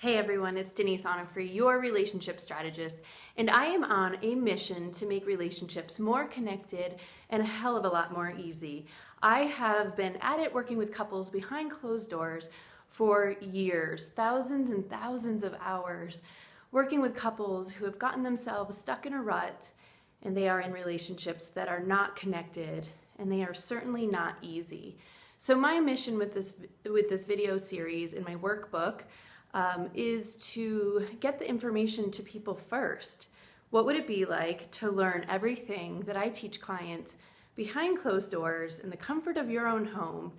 Hey everyone, it's Denise Onifree, your relationship strategist, and I am on a mission to make relationships more connected and a hell of a lot more easy. I have been at it working with couples behind closed doors for years, thousands and thousands of hours, working with couples who have gotten themselves stuck in a rut and they are in relationships that are not connected and they are certainly not easy. So my mission with this video series in my workbook is to get the information to people first. What would it be like to learn everything that I teach clients behind closed doors in the comfort of your own home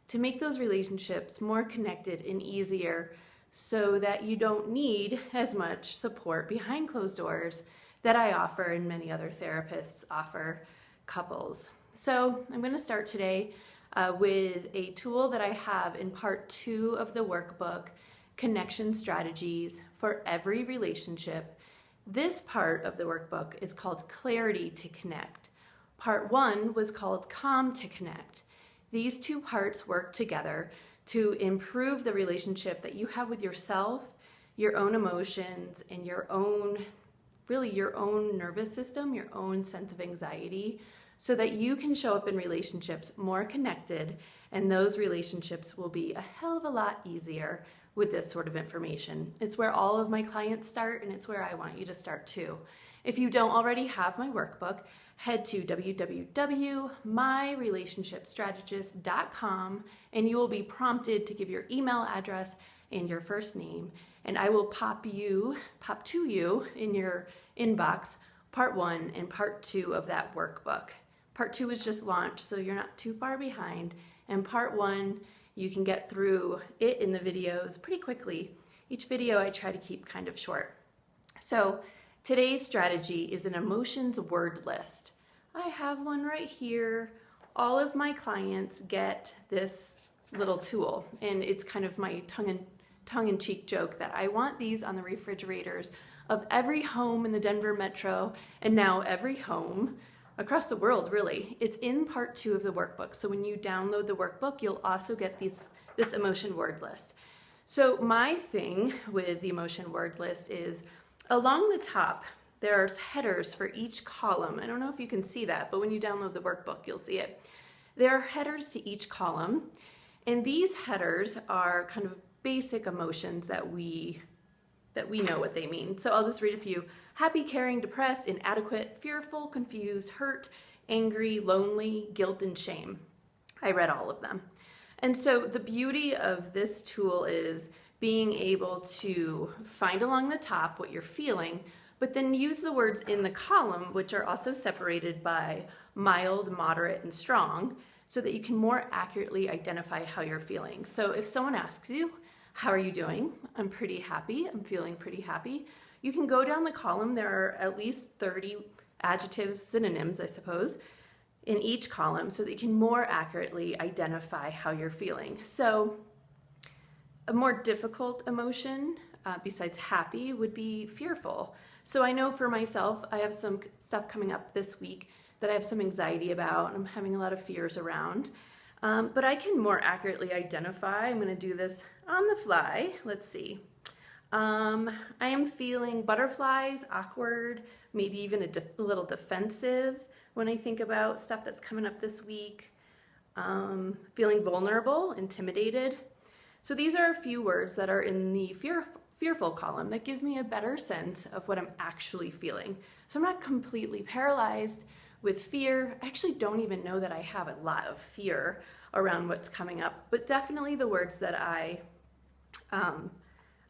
to make those relationships more connected and easier so that you don't need as much support behind closed doors that I offer and many other therapists offer couples. So I'm going to start today with a tool that I have in part 2 of the workbook, Connection Strategies for Every Relationship. This part of the workbook is called Clarity to Connect. Part 1 was called Calm to Connect. These two parts work together to improve the relationship that you have with yourself, your own emotions, and your own nervous system, your own sense of anxiety, so that you can show up in relationships more connected, and those relationships will be a hell of a lot easier with this sort of information. It's where all of my clients start, and it's where I want you to start too. If you don't already have my workbook, head to www.myrelationshipstrategist.com and you will be prompted to give your email address and your first name, and I will pop to you in your inbox part 1 and part 2 of that workbook. Part 2 is just launched, so you're not too far behind, and part 1 you can get through it in the videos pretty quickly. Each video I try to keep kind of short. So today's strategy is an emotions word list. I have one right here. All of my clients get this little tool, and it's kind of my tongue-in-cheek joke that I want these on the refrigerators of every home in the Denver metro, and now every home across the world, really. It's in part 2 of the workbook. So when you download the workbook, you'll also get this emotion word list. So my thing with the emotion word list is along the top, there's headers for each column. I don't know if you can see that, but when you download the workbook, you'll see it. There are headers to each column, and these headers are kind of basic emotions that we know what they mean. So I'll just read a few. Happy, caring, depressed, inadequate, fearful, confused, hurt, angry, lonely, guilt, and shame. I read all of them. And so the beauty of this tool is being able to find along the top what you're feeling, but then use the words in the column, which are also separated by mild, moderate, and strong, so that you can more accurately identify how you're feeling. So if someone asks you, how are you doing? I'm pretty happy. I'm feeling pretty happy. You can go down the column. There are at least 30 adjectives, synonyms, I suppose, in each column so that you can more accurately identify how you're feeling. So a more difficult emotion besides happy would be fearful. So I know for myself, I have some stuff coming up this week that I have some anxiety about. I'm having a lot of fears around. But I can more accurately identify. I'm going to do this on the fly. Let's see. I am feeling butterflies, awkward, maybe even a little defensive when I think about stuff that's coming up this week. Feeling vulnerable, intimidated. So these are a few words that are in the fearful column that give me a better sense of what I'm actually feeling. So I'm not completely paralyzed with fear. I actually don't even know that I have a lot of fear around what's coming up, but definitely the words that I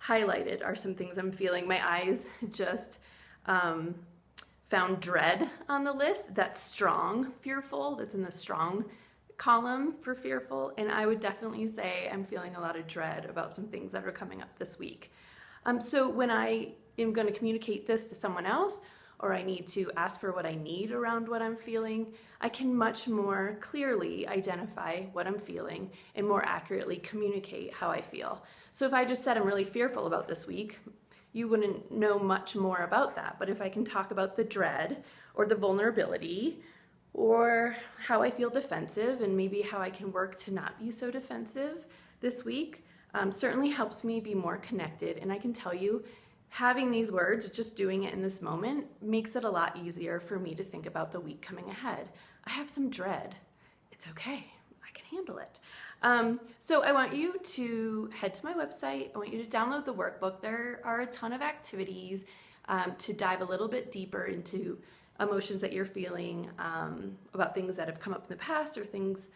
highlighted are some things I'm feeling. My eyes just found dread on the list. That's strong, fearful. That's in the strong column for fearful, and I would definitely say I'm feeling a lot of dread about some things that are coming up this week. So when I am going to communicate this to someone else, or I need to ask for what I need around what I'm feeling, I can much more clearly identify what I'm feeling and more accurately communicate how I feel. So if I just said I'm really fearful about this week, you wouldn't know much more about that. But if I can talk about the dread or the vulnerability or how I feel defensive and maybe how I can work to not be so defensive this week, certainly helps me be more connected. And I can tell you, having these words, just doing it in this moment, makes it a lot easier for me to think about the week coming ahead. I have some dread. It's okay. I can handle it. So I want you to head to my website. I want you to download the workbook. There are a ton of activities to dive a little bit deeper into emotions that you're feeling, about things that have come up in the past, or things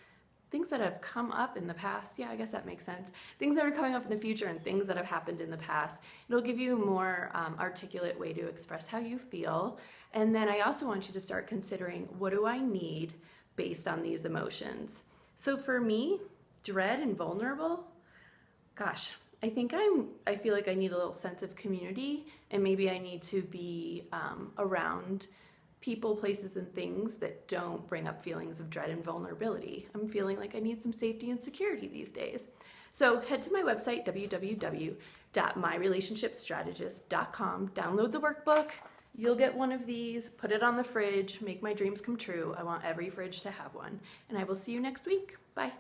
that have come up in the past. Yeah, I guess that makes sense. Things that are coming up in the future and things that have happened in the past. It'll give you a more articulate way to express how you feel. And then I also want you to start considering, what do I need based on these emotions? So for me, dread and vulnerable, gosh, I feel like I need a little sense of community, and maybe I need to be around people, places, and things that don't bring up feelings of dread and vulnerability. I'm feeling like I need some safety and security these days. So head to my website, www.myrelationshipstrategist.com, download the workbook. You'll get one of these, put it on the fridge, make my dreams come true. I want every fridge to have one. And I will see you next week. Bye.